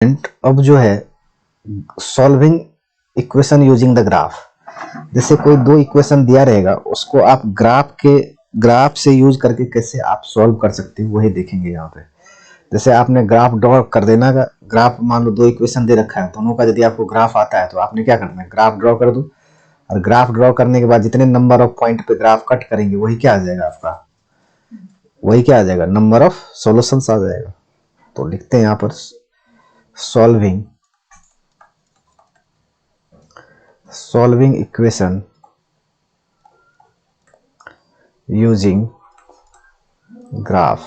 अब जो है solving equation using the graph, जैसे कोई दो इक्वेशन दिया रहेगा उसको आप ग्राफ से यूज करके कैसे आप सॉल्व कर सकते हो वही देखेंगे यहाँ पे। जैसे आपने ग्राफ ड्रॉ कर देना, ग्राफ मान लो दो इक्वेशन दे रखा है, दोनों का यदि आपको ग्राफ आता है तो आपने क्या करना है, ग्राफ ड्रॉ कर दो, और ग्राफ ड्रॉ करने के बाद जितने नंबर ऑफ पॉइंट पे ग्राफ कट करेंगे वही क्या आ जाएगा आपका, वही क्या आ जाएगा, नंबर ऑफ सॉल्यूशंस आ जाएगा। तो लिखते हैं यहाँ पर सॉल्विंग इक्वेशन यूजिंग ग्राफ।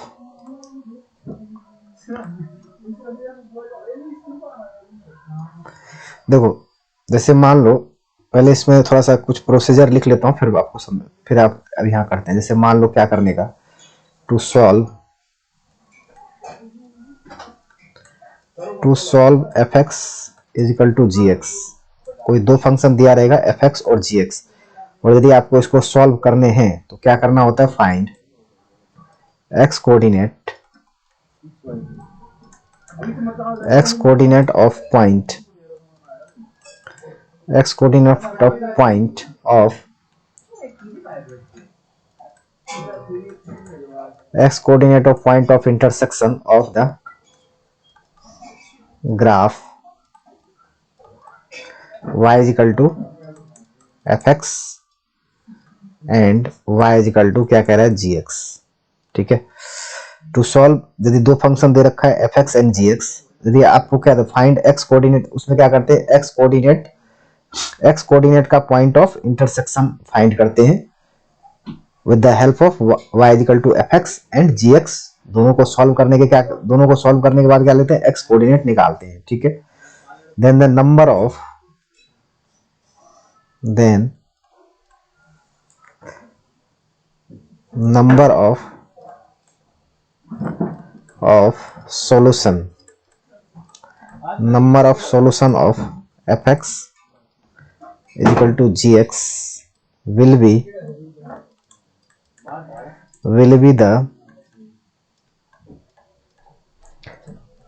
देखो जैसे मान लो, पहले इसमें थोड़ा सा कुछ प्रोसीजर लिख लेता हूँ फिर आपको समझ, फिर आप अब यहाँ करते हैं। जैसे मान लो क्या करने का, to solve F X is equal to ji X. कोई दो फंक्शन दिया रहेगा एफ एक्स और जी एक्स, और यदि आपको इसको सॉल्व करने हैं तो क्या करना होता है, find x coordinate of point x coordinate of point of intersection of the graph y is equal to fx and y is equal to क्या कह रहा है, gx। ठीक है, टू सॉल्व, यदि दो फंक्शन दे रखा है fx एंड gx, यदि आपको क्या था, फाइंड x कोऑर्डिनेट, उसमें क्या करते हैं, x कोऑर्डिनेट का पॉइंट ऑफ इंटरसेक्शन फाइंड करते हैं with the help of y is equal to fx and gx। दोनों को सॉल्व करने के बाद क्या लेते हैं, x कोऑर्डिनेट निकालते हैं। ठीक है, then the number of solution of fx is equal to gx will be the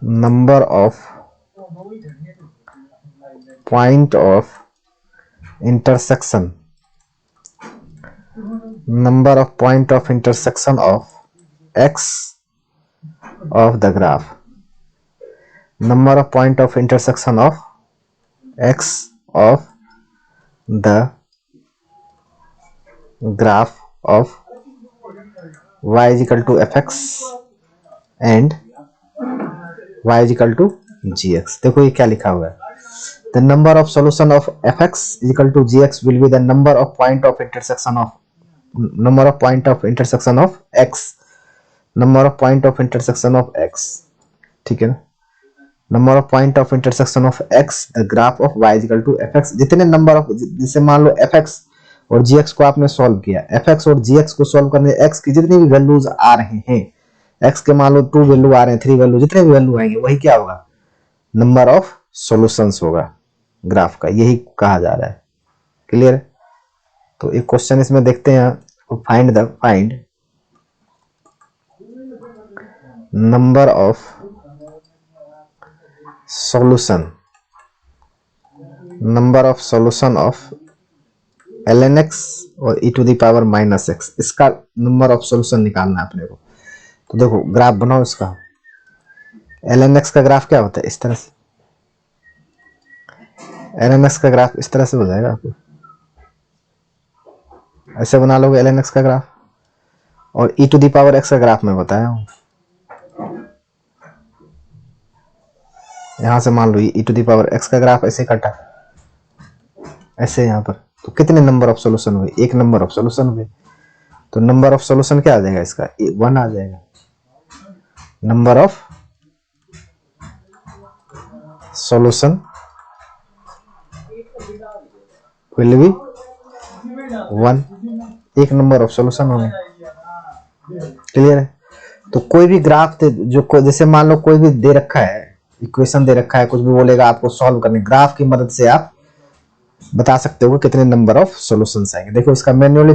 number of point of intersection of x of the graph, number of point of intersection of x of the graph of y is equal to fx and y is equal to gx। देखो ये क्या लिखा हुआ है, the number of solution of fx is equal to gx will be the number of point of intersection of x, ठीक है ना, number of point of intersection of x the graph of y is equal to fx। जितने number of, जैसे मान लो fx और gx को आपने solve किया, fx और gx को सॉल्व करने x की जितनी भी वैल्यूज आ रहे हैं, x के मान लो 2 वैल्यू आ रहे हैं, 3 वैल्यू, जितने भी वैल्यू आएंगे वही क्या होगा, नंबर ऑफ सॉल्यूशंस होगा ग्राफ का, यही कहा जा रहा है। क्लियर? तो एक क्वेश्चन इसमें देखते हैं, find number of solution of ln x और e to the power minus x, इसका नंबर ऑफ सॉल्यूशन निकालना है अपने को। तो देखो ग्राफ बनाओ इसका, ln x का ग्राफ क्या होता है, इस तरह से, ln x का ग्राफ इस तरह से हो जाएगा, आपको ऐसे बना लोगे ln x का ग्राफ, और e to the power x का ग्राफ मैं बताया हूं, यहां से मान लो e to the power x का ग्राफ ऐसे कटा, ऐसे यहां पर, तो कितने नंबर ऑफ सॉल्यूशन हुए, एक नंबर ऑफ सॉल्यूशन हुए, तो नंबर ऑफ सॉल्यूशन क्या आ जाएगा इसका, 1 आ जाएगा, number of solution will be 1, एक नंबर ऑफ सॉल्यूशन होंगे। क्लियर है? तो कोई भी ग्राफ जो जैसे मान लो कोई भी दे रखा है, इक्वेशन दे रखा है, कुछ भी बोलेगा आपको सॉल्व करने, ग्राफ की मदद से आप बता सकते हो कितने नंबर ऑफ सॉल्यूशंस आएंगे। देखो इसका मैन्युअली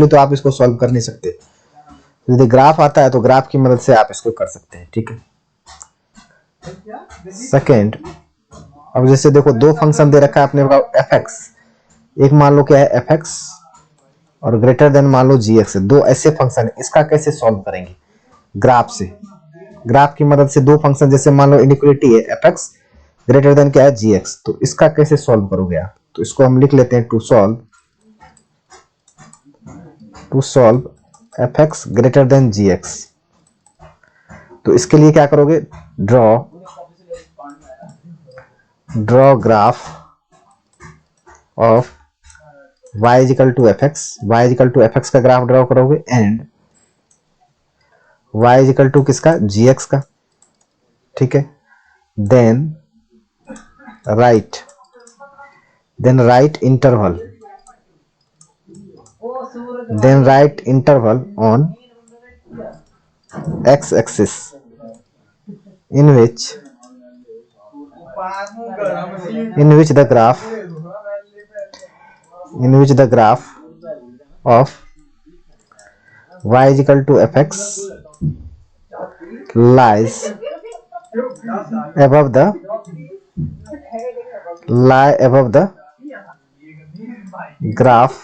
तो आप इसको सॉल्व कर नहीं सकते, यदि ग्राफ आता है तो ग्राफ की मदद से आप इसको कर सकते हैं। ठीक है, सेकेंड, अब जैसे देखो दो फंक्शन दे रखा है अपने पास एफ एक्स, एक मान लो क्या है एफ एक्स और ग्रेटर देन मान लो जी एक्स है, दो ऐसे फंक्शन है, इसका कैसे सॉल्व करेंगे ग्राफ से, ग्राफ की मदद से दो फंक्शन, जैसे मान लो इनइक्वालिटी है एफ एक्स ग्रेटर देन क्या है जी एक्स, तो इसका कैसे सॉल्व करोगे आप, तो इसको हम लिख लेते हैं to solve F x greater than g x. तो इसके लिए क्या करोगे, draw graph of y is equal to f x, y is equal to f x का ग्राफ ड्रॉ करोगे and y is equal to किसका जी एक्स का, ठीक है। Then write interval on x axis in which the graph of y is equal to fx lies above the graph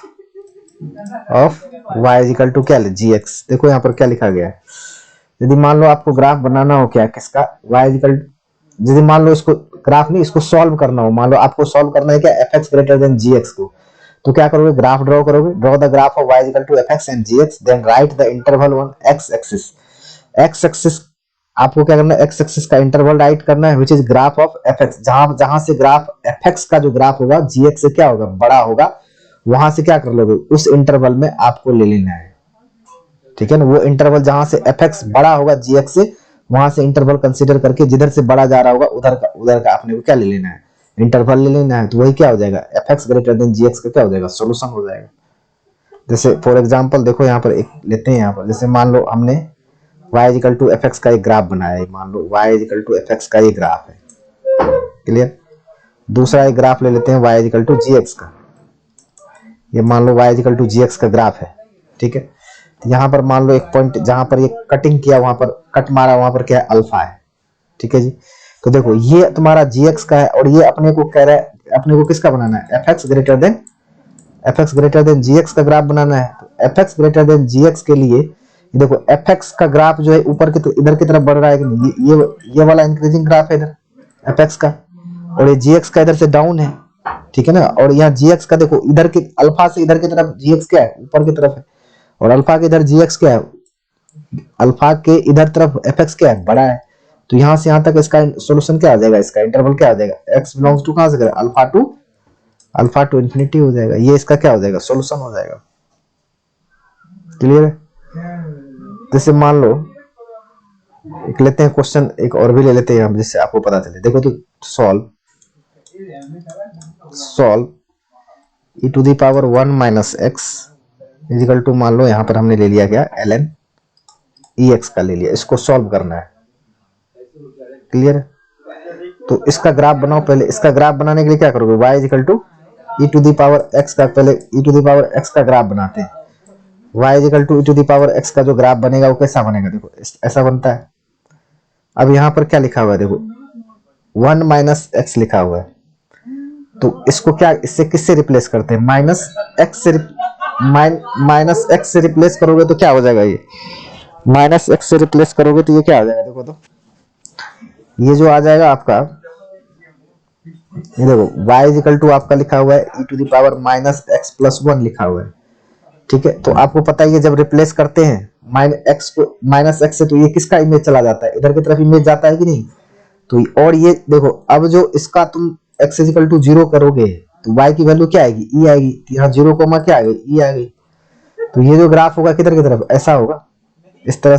of y is equal to क्या gx। देखो यहाँ पर क्या लिखा गया है, यदि मान लो आपको ग्राफ बनाना हो क्या किसका y इज इक्वल, यदि मान लो इसको ग्राफ नहीं इसको सॉल्व करना हो, मान लो आपको सॉल्व करना है क्या f x greater than g x को, तो क्या करोगे ग्राफ ड्रॉ करोगे, draw the graph of y is equal to f x and g x, then write the interval on x axis आपको क्या करना है x एक्सिस का इंटरवल राइट करना है, which is graph of f x, जहां से ग्राफ एफ एक्स का जो ग्राफ होगा जी एक्स से क्या होगा बड़ा होगा, वहां से क्या कर लोगे उस इंटरवल में आपको ले लेना है, ठीक है ना। वो इंटरवल जहां से एफ एक्स बड़ा होगा जी एक्स से, वहां से इंटरवल कंसीडर करके जिधर से बड़ा जा रहा होगा उधर का आपने को क्या ले लेना है इंटरवल ले लेना है, तो वही क्या हो जाएगा F x greater than g x का क्या हो जाएगा सोल्यूशन हो जाएगा। जैसे फॉर एग्जांपल देखो यहाँ पर एक लेते हैं, यहाँ पर जैसे मान लो हमने y is equal to f x का एक ग्राफ बनाया है, मान लो y is equal to f x का ये ग्राफ है, क्लियर। दूसरा एक ग्राफ ले लेते हैं y is equal to ji x का, ये मान लो y is equal to ji x का ग्राफ है, ठीक है। यहाँ पर मान लो एक पॉइंट जहां पर ये कटिंग किया वहां पर कट मारा, वहां पर क्या है अल्फा है, ठीक है जी। तो देखो ये तुम्हारा जीएक्स का है और ये अपने को कह रहा है, अपने को किसका बनाना है F x greater then GX का ग्राफ बनाना है। तो F x greater then GX के लिए देखो एफ एक्स का ग्राफ जो है ऊपर की इधर की तरफ बढ़ रहा है कि नहीं, ये वाला इंक्रीजिंग ग्राफ है इधर एफ एक्स का, और ये जीएक्स का इधर से डाउन है, ठीक है ना। और यहाँ जीएक्स का देखो इधर की अल्फा से इधर की तरफ जीएक्स क्या है ऊपर की तरफ है, और अल्फा के इधर जीएक्स क्या है, अल्फा के इधर तरफ एफ एक्स क्या है बड़ा है, तो यहां से यहां तक इसका सॉल्यूशन क्या आ जाएगा, इसका इंटरवल क्या आ जाएगा x बिलोंग्स टू कहां से करें अल्फा टू इंफिनिटी हो जाएगा, ये इसका क्या हो जाएगा सॉल्यूशन हो जाएगा, क्लियर है। जैसे मान लो एक लेते हैं क्वेश्चन, एक और भी ले लेते हैं हम जिससे आपको पता चले। देखो तो solve e to the power 1 minus x is equal to, मान लो यहाँ पर हमने ले लिया क्या ln ex का ले लिया, इसको सॉल्व करना है, क्लियर है। तो इसका ग्राफ बनाओ, पहले इसका ग्राफ बनाने के लिए क्या करोगे y is equal to e to the power x का, पहले e to the power x का ग्राफ बनाते हैं, y is equal to e to the power x का जो ग्राफ बनेगा वो कैसा बनेगा, देखो ऐसा बनता है। अब यहाँ पर क्या लिखा हुआ है, देखो 1 माइनस एक्स लिखा हुआ है, तो इसको क्या इससे किससे रिप्लेस करते हैं माइनस एक्स से रिप्लेस करोगे तो क्या हो जाएगा, ये माइनस एक्स से रिप्लेस करोगे तो ये क्या आ जाएगा, देखो तो ये जो आ जाएगा आपका, ये देखो y इज इक्वल टू आपका लिखा हुआ है e to the power minus x plus 1 लिखा हुआ है, ठीक है। तो आपको पता है ये जब रिप्लेस करते हैं माइनस एक्स से, तो ये किसका इमेज चला जाता है, इधर की तरफ इमेज जाता है कि नहीं। तो और ये देखो अब जो इसका तुम x इज इक्वल टू 0 करोगे तो y की वैल्यू क्या आएगी e आएगी, यहाँ 0 कोमा क्या आएगी e आ गई, तो ये जो ग्राफ होगा किधर की तरफ ऐसा होगा, इस तरह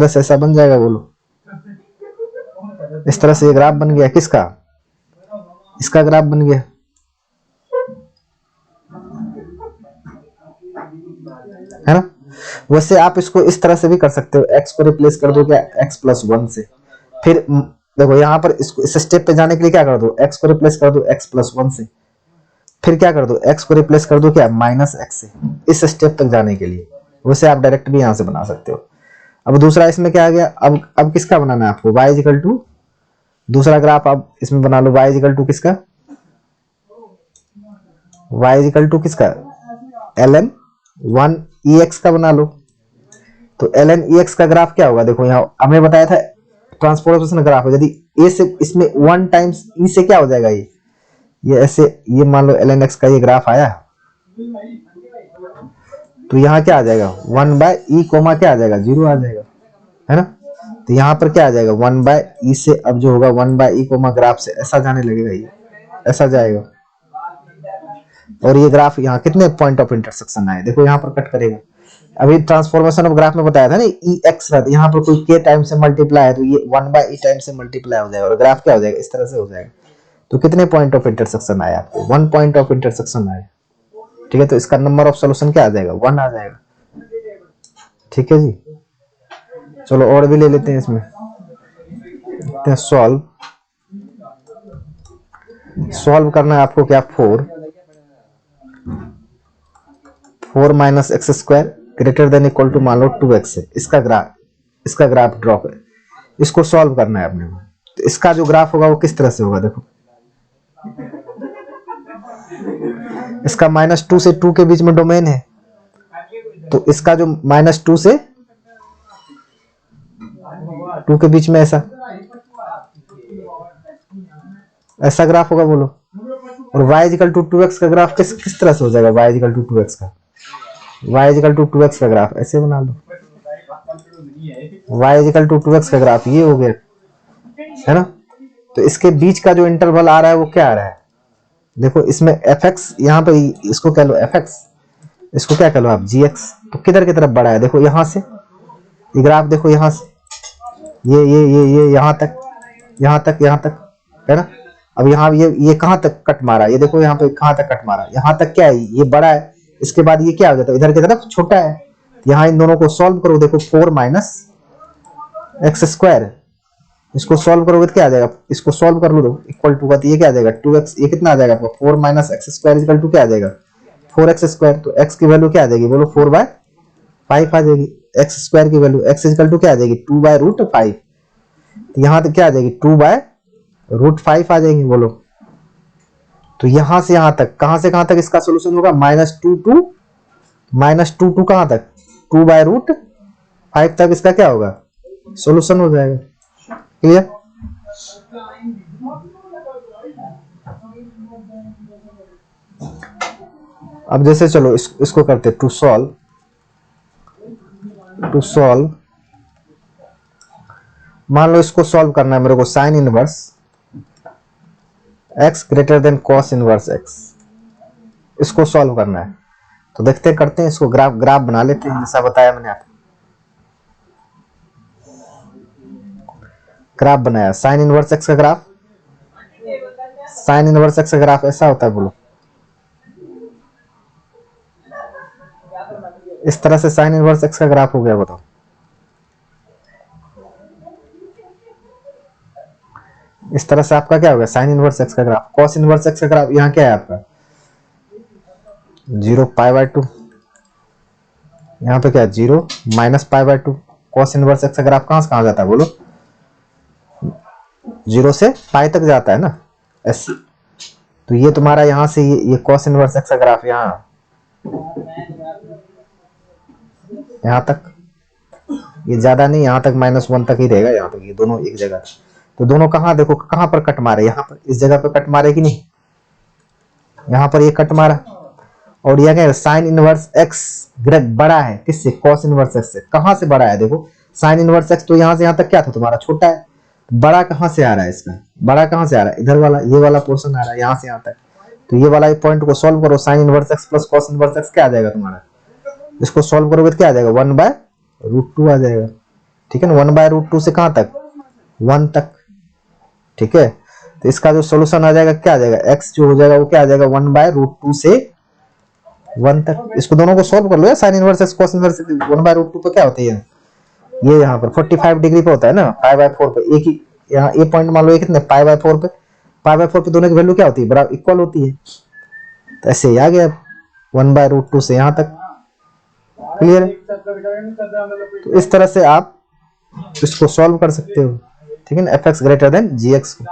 से ऐसा बन जाएगा, बोलो इस तरह से ये ग्राफ बन गया, किसका इसका ग्राफ बन गया, है ना। वैसे आप इसको इस तरह से भी कर सकते हो, x को रिप्लेस कर दो क्या x प्लस 1 से, फिर देखो यहाँ पर इसको इस स्टेप पे जाने के लिए क्या कर दो x को रिप्लेस कर दो x प्लस 1 से, फिर क्या कर दो x को रिप्लेस कर दो क्या माइनस x से, इस स्टेप तक जाने के लिए। वैसे आप डायरेक्ट भी यहाँ से बना सकते हो। अब दूसरा इसमें क्या आ गया, अब किसका बनाना है आपको y इक्वल टू दूसरा ग्राफ आप इसमें बना लो, y इजिकल टू किसका, y इजिकल टू किसका, ln 1 ex का बना लो। तो ln ex का ग्राफ क्या होगा, देखो यहाँ हमें बताया था ट्रांसफॉर्मेशन ग्राफ है, यदि a से इसमें 1 टाइम्स e से क्या हो जाएगा, ये ऐसे, ये मान लो ln x का ये ग्राफ आया, तो यहाँ क्या आ जाएगा 1 बाय ई कोमा क्या आ जाएगा 0 आ जाएगा, है ना। तो यहाँ पर क्या आ जाएगा 1 बाय ई से, अब जो होगा 1 बाय ई कोमा ग्राफ से ऐसा जाने लगेगा, ये ऐसा जाएगा। और ये ग्राफ यहाँ कितने पॉइंट ऑफ इंटरसेक्शन आए, देखो यहाँ पर कट करेगा। अभी ट्रांसफॉर्मेशन ऑफ ग्राफ में बताया था ना, ई एक्स रहता है, यहाँ पर कोई के टाइम से मल्टीप्लाई है तो ये 1 बाय ई टाइम से मल्टीप्लाई हो जाएगा और ग्राफ क्या हो जाएगा, इस तरह से हो जाएगा। तो कितने पॉइंट ऑफ इंटरसेक्शन आए आपको, 1 पॉइंट ऑफ इंटरसेक्शन आए, ठीक है। तो इसका नंबर ऑफ सोल्यूशन क्या आ जाएगा, 1 आ जाएगा, ठीक है जी। चलो और भी ले लेते हैं इसमें, सॉल्व करना है आपको क्या, 4 minus x square greater than equal to मान लो 2x है, इसका ग्राफ ड्रॉ कर, इसको सॉल्व करना है अपने। तो इसका जो ग्राफ होगा वो किस तरह से होगा, देखो इसका -2 से 2 के बीच में डोमेन है, तो इसका जो -2 से 2 के बीच में ऐसा ग्राफ होगा, बोलो। और y इजिकल टू 2x का ग्राफ किस तरह से हो जाएगा, y इजिकल टू 2x का, y इजिकल टू 2x का ग्राफ ऐसे बना लो, y इजिकल टू 2x का ग्राफ ये हो गया, है ना। तो इसके बीच का जो इंटरवल आ रहा है वो क्या आ रहा है, देखो इसमें fx, यहाँ पे इसको कह लो fx, इसको क्या कह लो आप gx। तो किधर की तरफ बढ़ा है, देखो यहाँ से ये ग्राफ, देखो यहाँ से ये यहाँ तक, यहाँ तक है ना। अब यहाँ ये कहाँ तक कट मारा, ये देखो यहाँ पे कहाँ तक कट मारा, यहाँ तक क्या है, ये बड़ा है, इसके बाद ये क्या हो जाता है इधर की तरफ छोटा है। यहाँ इन दोनों को सॉल्व करो, देखो 4 माइनस एक्स स्क्वायर, इसको सॉल्व करोगे तो क्या आ जाएगा, इसको सॉल्व कर लो तो इक्वल टू का, तो ये क्या आ जाएगा 2x, ये कितना आ जाएगा आपको 4 minus x square equal to क्या आ जाएगा 4x स्क्वायर। तो x की वैल्यू क्या आ जाएगी, बोलो 4/5 आ जाएगी, x स्क्वायर की वैल्यू x इक्वल टू क्या आ जाएगी 2/√5, यहाँ तक क्या आ जाएगी 2/√5 आ जाएगी, बोलो। तो यहां से यहां तक, कहां से कहां तक इसका सोल्यूशन होगा, -2 टू कहां तक 2/√5 तक इसका क्या होगा सोल्यूशन हो जाएगा, क्लियर। अब जैसे चलो इसको करते टू सॉल्व, मान लो इसको सॉल्व करना है मेरे को, sign inverse x greater than cos inverse x, इसको सॉल्व करना है। तो देखते करते हैं इसको, ग्राफ बना लेते हैं जैसा बताया मैंने आपको। ग्राफ बनाया साइन इनवर्स x का ग्राफ, साइन इनवर्स x का ग्राफ ऐसा होता है, बोलो इस तरह से साइन इनवर्स x का ग्राफ हो गया, बताओ। इस तरह से आपका क्या होगा साइन इनवर्स x का ग्राफ। कॉस इनवर्स x का ग्राफ यहाँ क्या है आपका 0π/2, यहाँ पे क्या 0 -π/2। कॉस इनवर्स x का ग्राफ कहां से कहां जाता है, बोलो 0 से पाई तक जाता है ना ऐसे। तो ये तुम्हारा यहां से ये कॉस इनवर्स x का ग्राफ यहाँ तक, ये ज्यादा नहीं, यहाँ तक -1 तक ही रहेगा, यहाँ तक ये दोनों एक जगह। तो दोनों कहाँ, देखो कहाँ पर कट मारे, यहाँ पर इस जगह पर कट मारे कि नहीं, यहाँ पर ये कट मारा। और यह क्या है साइन इनवर्स x बड़ा है किससे, कॉस इनवर्स x से। कहां से बड़ा है, देखो साइन इनवर्स x तो यहाँ से यहाँ तक क्या था तुम्हारा छोटा है, बड़ा कहां से आ रहा है इसका, बड़ा कहां से आ रहा है इधर वाला, ये वाला पोर्शन आ रहा है यहाँ से यहाँ तक। तो ये वाला पॉइंट को सॉल्व करो, sign inverse x plus cos inverse x क्या आ जाएगा तुम्हारा, इसको सॉल्व करोगे तो क्या आ जाएगा 1/√2 आ जाएगा, ठीक है ना। 1/√2 से कहां तक 1 तक, ठीक है। तो इसका जो सोल्यूशन आ जाएगा क्या आ जाएगा, x जो हो जाएगा वो क्या आ जाएगा 1/√2 से 1 तक। इसको दोनों को सॉल्व कर लो, sine inverse x cos inverse 1/√2 पे क्या होता है, ये यहाँ पर 45 डिग्री पे होता है ना, π/4 पे। एक ही यहाँ ये पॉइंट मान लो, ये कितने π/4 पे, π/4 पे दोनों की वैल्यू क्या होती है, बराबर इक्वल होती है। तो ऐसे ही आ गया 1/√2 से यहाँ तक, क्लियर है। तो इस तरह से आप इसको सॉल्व कर सकते हो। ठीक है ना, F x greater than g x को।